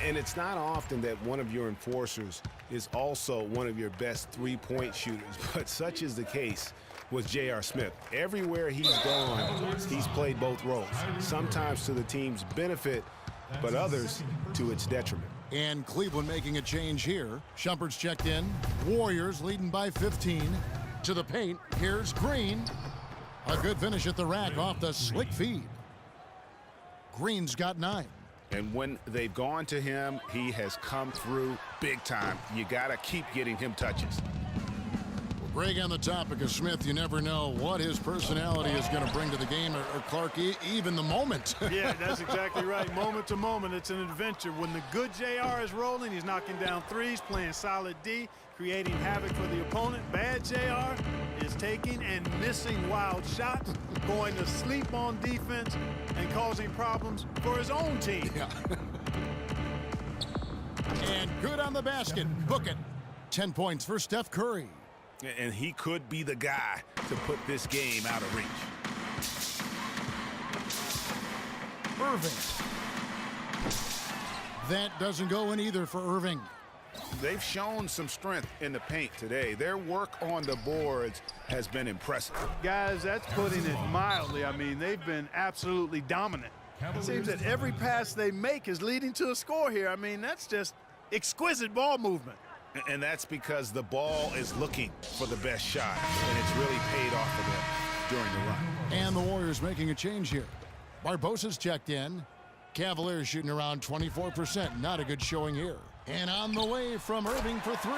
And it's not often that one of your enforcers is also one of your best three-point shooters, but such is the case with J.R. Smith. Everywhere he's gone, he's played both roles, sometimes to the team's benefit, but others to its detriment. And Cleveland making a change here. Shumpert's checked in. Warriors leading by 15. To the paint, here's Green. A good finish at the rack off the slick feed. Green's got 9. And when they've gone to him, he has come through big time. You got to keep getting him touches. Greg, on the topic of Smith, you never know what his personality is going to bring to the game, or Clark, even the moment. Yeah, that's exactly right. Moment to moment, it's an adventure. When the good JR is rolling, he's knocking down threes, playing solid D, creating havoc for the opponent. Bad JR is taking and missing wild shots, going to sleep on defense, and causing problems for his own team. Yeah. And good on the basket. Book it. 10 points for Steph Curry. And he could be the guy to put this game out of reach. Irving. That doesn't go in either for Irving. They've shown some strength in the paint today. Their work on the boards has been impressive. Guys, that's putting it mildly. I mean, they've been absolutely dominant. It seems that every pass they make is leading to a score here. I mean, that's just exquisite ball movement. And that's because the ball is looking for the best shot, and it's really paid off for them during the run. And the Warriors making a change here. Barbosa's checked in. Cavaliers shooting around 24%. Not a good showing here. And on the way from Irving for 3.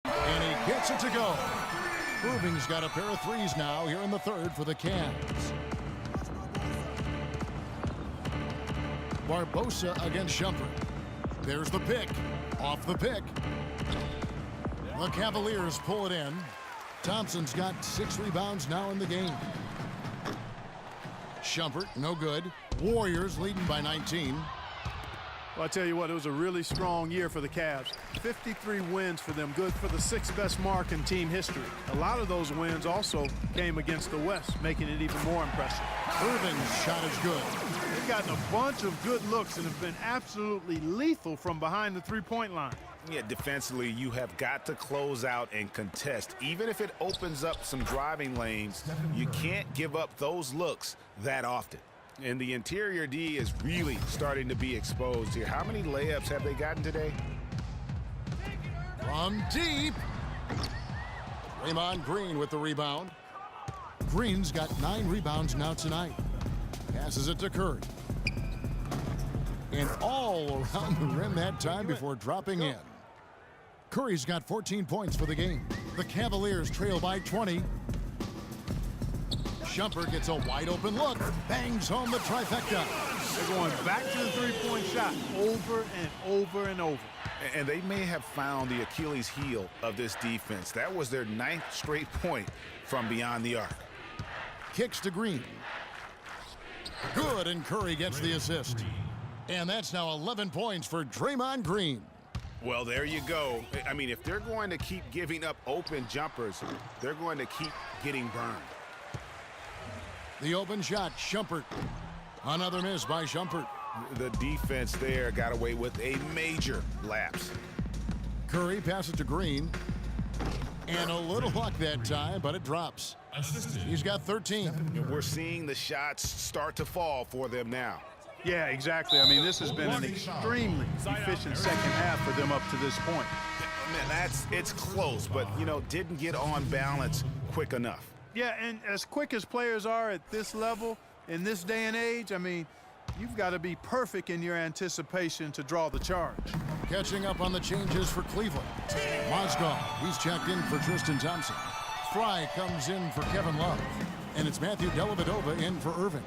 And he gets it to go. Irving's got a pair of threes now here in the third for the Cavs. Barbosa against Shumpert. There's the pick. Off the pick. The Cavaliers pull it in. Thompson's got 6 rebounds now in the game. Shumpert, no good. Warriors leading by 19. Well, I tell you what, it was a really strong year for the Cavs. 53 wins for them, good for the 6th best mark in team history. A lot of those wins also came against the West, making it even more impressive. Irving's shot is good. They've gotten a bunch of good looks and have been absolutely lethal from behind the three-point line. Yeah, defensively, you have got to close out and contest. Even if it opens up some driving lanes, you can't give up those looks that often. And the interior D is really starting to be exposed here. How many layups have they gotten today? From deep. Draymond Green with the rebound. Green's got 9 rebounds now tonight. Passes it to Curry. And all around the rim that time before dropping in. Curry's got 14 points for the game. The Cavaliers trail by 20. Shumpert gets a wide open look. Bangs home the trifecta. They're going back to the three-point shot over and over and over. And they may have found the Achilles heel of this defense. That was their 9th straight point from beyond the arc. Kicks to Green. Good, and Curry gets the assist. And that's now 11 points for Draymond Green. Well, there you go. I mean, if they're going to keep giving up open jumpers, they're going to keep getting burned. The open shot, Shumpert. Another miss by Shumpert. The defense there got away with a major lapse. Curry passes to Green. And a little luck that time, but it drops. He's got 13. And we're seeing the shots start to fall for them now. Yeah, exactly. I mean, this has been an extremely efficient second half for them up to this point. Man, it's close, but, you know, didn't get on balance quick enough. Yeah, and as quick as players are at this level, in this day and age, I mean, you've got to be perfect in your anticipation to draw the charge. Catching up on the changes for Cleveland. Mozgov, he's checked in for Tristan Thompson. Fry comes in for Kevin Love. And it's Matthew Dellavedova in for Irving.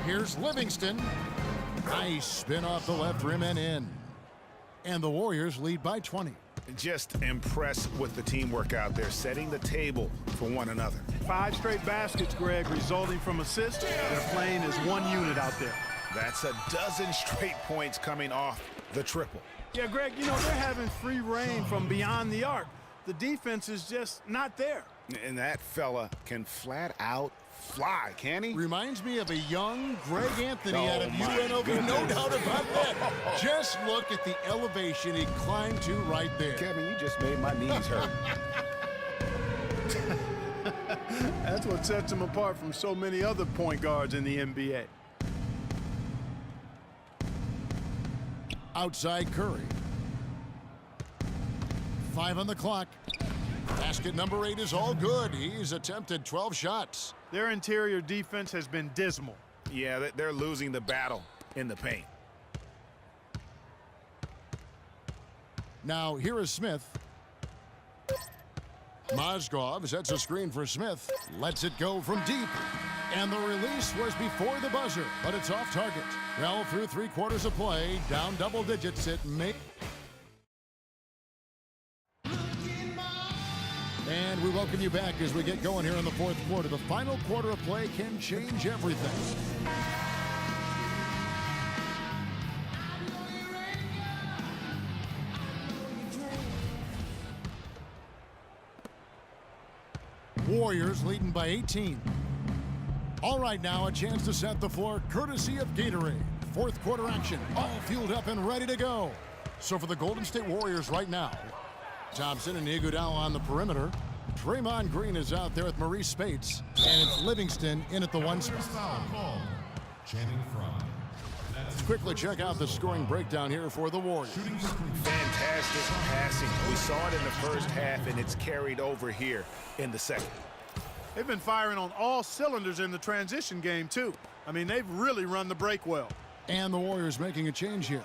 Here's Livingston. Nice spin off the left rim and in. And the Warriors lead by 20. Just impressed with the teamwork out there, setting the table for one another. 5 straight baskets, Greg, resulting from assists. They're playing as one unit out there. That's a dozen straight points coming off the triple. Yeah, Greg, you know, they're having free reign from beyond the arc. The defense is just not there. And that fella can flat out fly, can he? Reminds me of a young Greg Anthony Oh, out of my UNLV, goodness. no doubt about that. Just look at the elevation he climbed to right there. Kevin, you just made my knees hurt. That's what sets him apart from so many other point guards in the NBA. Outside Curry. 5 on the clock. Basket number 8 is all good. He's attempted 12 shots. Their interior defense has been dismal. Yeah, they're losing the battle in the paint. Now here is Smith. Mozgov sets a screen for Smith. Lets it go from deep. And the release was before the buzzer, but it's off target. Well, through 3 quarters of play, down double digits, it may. And we welcome you back as we get going here in the 4th quarter. The final quarter of play can change everything. Warriors leading by 18. All right, now a chance to set the floor courtesy of Gatorade. 4th quarter action, all fueled up and ready to go. So for the Golden State Warriors right now, Thompson and Iguodala on the perimeter. Draymond Green is out there with Maurice Spates. And it's Livingston in at the 1 spot. Quickly check out the scoring breakdown here for the Warriors. Fantastic passing. We saw it in the first half, and it's carried over here in the second. They've been firing on all cylinders in the transition game, too. I mean, they've really run the break well. And the Warriors making a change here.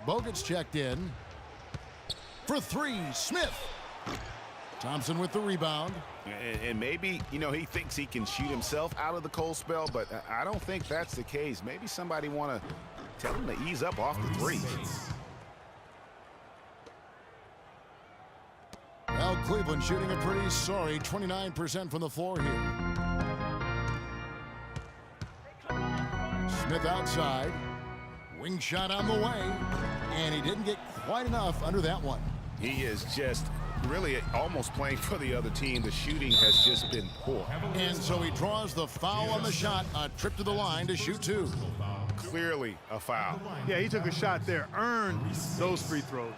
Bogut's checked in. For 3, Smith. Thompson with the rebound. And maybe, you know, he thinks he can shoot himself out of the cold spell, but I don't think that's the case. Maybe somebody want to tell him to ease up off the 3. Well, Cleveland shooting a pretty sorry 29% from the floor here. Smith outside. Wing shot on the way. And he didn't get quite enough under that one. He is just really almost playing for the other team. The shooting has just been poor. And so he draws the foul on the shot. A trip to the line to shoot 2. Clearly a foul. Yeah, he took a shot there, earned those free throws.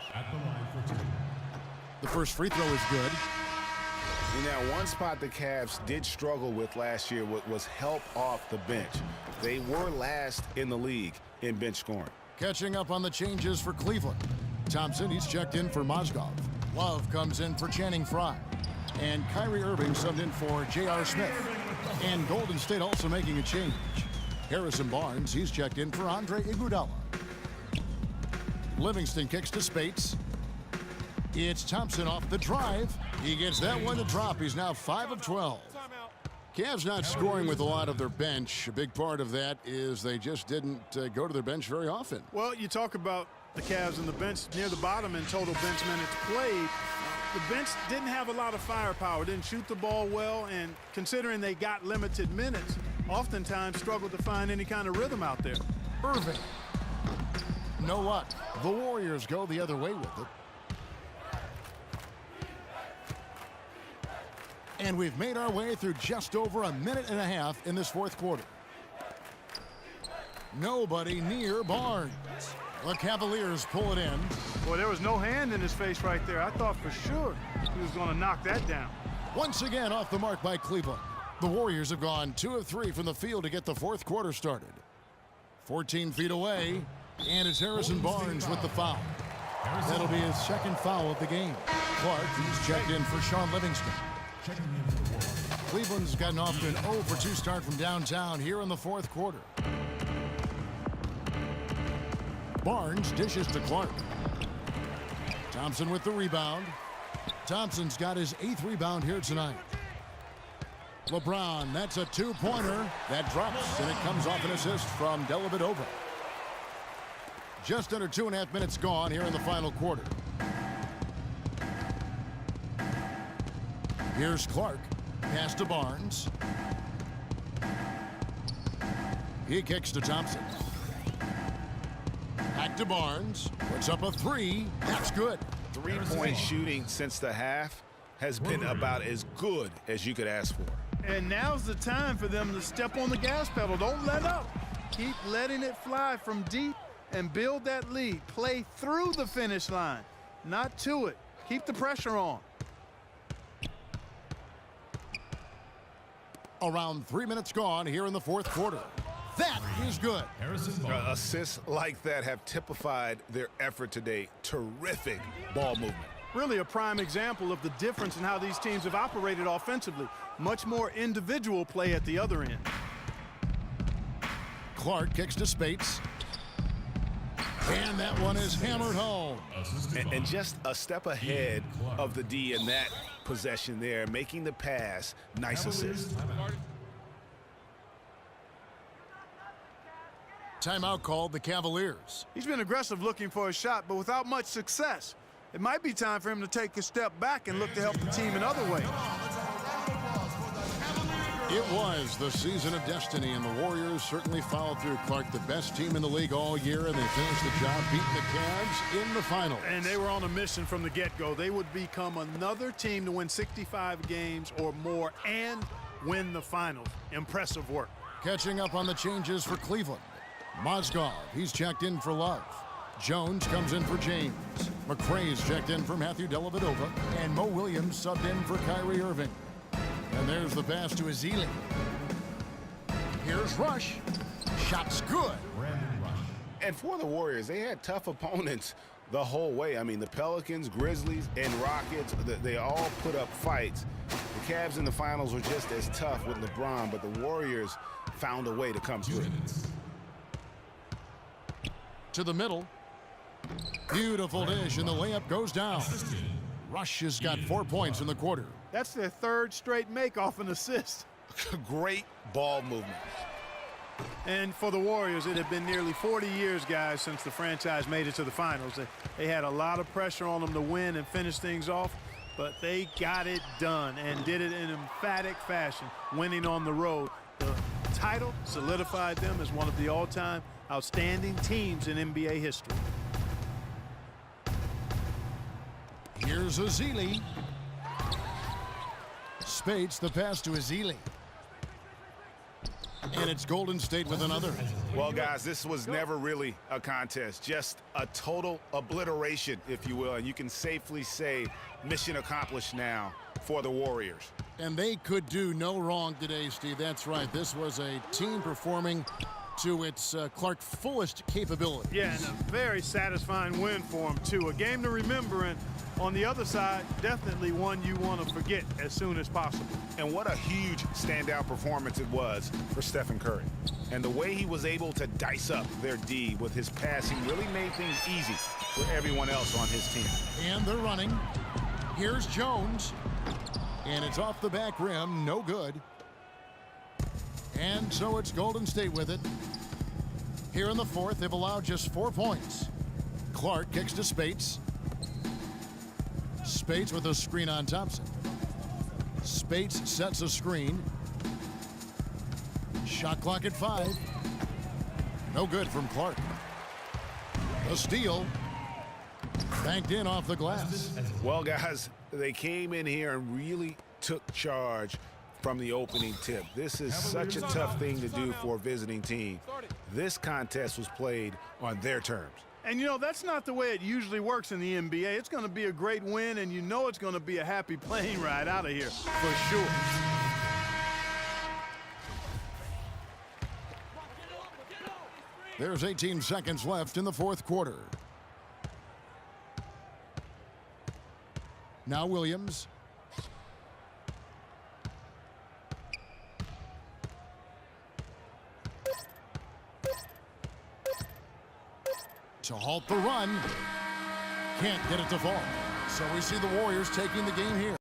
The first free throw is good. And now one spot the Cavs did struggle with last year was help off the bench. They were last in the league in bench scoring. Catching up on the changes for Cleveland. Thompson, he's checked in for Mozgov. Love comes in for Channing Frye. And Kyrie Irving subbed in for J.R. Smith. And Golden State also making a change. Harrison Barnes, he's checked in for Andre Iguodala. Livingston kicks to Spates. It's Thompson off the drive. He gets that one to drop. He's now 5 of 12. Cavs not scoring with a lot of their bench. A big part of that is they just didn't go to their bench very often. Well, you talk about the Cavs and the bench near the bottom in total bench minutes played. The bench didn't have a lot of firepower, didn't shoot the ball well, and considering they got limited minutes, oftentimes struggled to find any kind of rhythm out there. Irving. No luck. The Warriors go the other way with it. And we've made our way through just over a minute and a half in this 4th quarter. Nobody near Barnes. The Cavaliers pull it in. Boy, there was no hand in his face right there. I thought for sure he was going to knock that down. Once again off the mark by Cleveland. The Warriors have gone 2 of 3 from the field to get the 4th quarter started. 14 feet away, and it's Harrison Barnes with the foul. That'll be his 2nd foul of the game. Clark, he's checked in for Sean Livingston. Cleveland's gotten off to an 0 for 2 start from downtown here in the 4th quarter. Barnes dishes to Clark. Thompson with the rebound. Thompson's got his 8th rebound here tonight. LeBron, that's a two-pointer. That drops, and it comes off an assist from Dellavedova. Just under 2.5 minutes gone here in the final quarter. Here's Clark. Pass to Barnes. He kicks to Thompson. Back to Barnes. Puts up a three. That's good. Three-point shooting since the half has been about as good as you could ask for. And now's the time for them to step on the gas pedal. Don't let up. Keep letting it fly from deep and build that lead. Play through the finish line, not to it. Keep the pressure on. Around 3 minutes gone here in the fourth quarter. That is good. Assists like that have typified their effort today. Terrific ball movement. Really a prime example of the difference in how these teams have operated offensively. Much more individual play at the other end. Clark kicks to Spates. And that one is hammered home. And just a step ahead of the D in that possession there, making the pass. Nice assist. Timeout called the Cavaliers. He's been aggressive looking for a shot, but without much success. It might be time for him to take a step back and look to help the team in other ways. It was the season of destiny, and the Warriors certainly followed through. Clark, the best team in the league all year, and they finished the job beating the Cavs in the finals. And they were on a mission from the get-go. They would become another team to win 65 games or more and win the finals. Impressive work. Catching up on the changes for Cleveland. Mozgov, he's checked in for Love. Jones comes in for James. McRae's checked in for Matthew Dellavedova. And Mo Williams subbed in for Kyrie Irving. And there's the pass to Ezeli. Here's Rush. Shot's good. And for the Warriors, they had tough opponents the whole way. I mean, the Pelicans, Grizzlies, and Rockets, they all put up fights. The Cavs in the finals were just as tough with LeBron, but the Warriors found a way to come through. To the middle. Beautiful dish, and the layup goes down. Rush has got 4 points in the quarter. That's their third straight make off an assist. Great ball movement. And for the Warriors, it had been nearly 40 years, guys, since the franchise made it to the finals. They had a lot of pressure on them to win and finish things off, but they got it done and did it in emphatic fashion, winning on the road. The title solidified them as one of the all-time outstanding teams in NBA history. Here's Ezeli. Spates, the pass to Ezeli. And it's Golden State with another. Well, guys, this was never really a contest, just a total obliteration, if you will. And you can safely say mission accomplished now for the Warriors. And they could do no wrong today, Steve. That's right. This was a team performing to its Clark fullest capability. Yeah, and a very satisfying win for him, too. A game to remember, and on the other side, definitely one you want to forget as soon as possible. And what a huge standout performance it was for Stephen Curry. And the way he was able to dice up their D with his passing really made things easy for everyone else on his team. And they're running. Here's Jones. And it's off the back rim. No good. And so it's Golden State with it. Here in the fourth, they've allowed just 4 points. Clark kicks to Spates. Spates with a screen on Thompson. Spates sets a screen. Shot clock at 5. No good from Clark. A steal. Banked in off the glass. Well, guys, they came in here and really took charge from the opening tip. This is such a tough thing to do for a visiting team. This contest was played on their terms. And, you know, that's not the way it usually works in the NBA. It's going to be a great win, and you know it's going to be a happy plane ride out of here for sure. There's 18 seconds left in the fourth quarter. Now Williams. To halt the run. Can't get it to fall. So we see the Warriors taking the game here.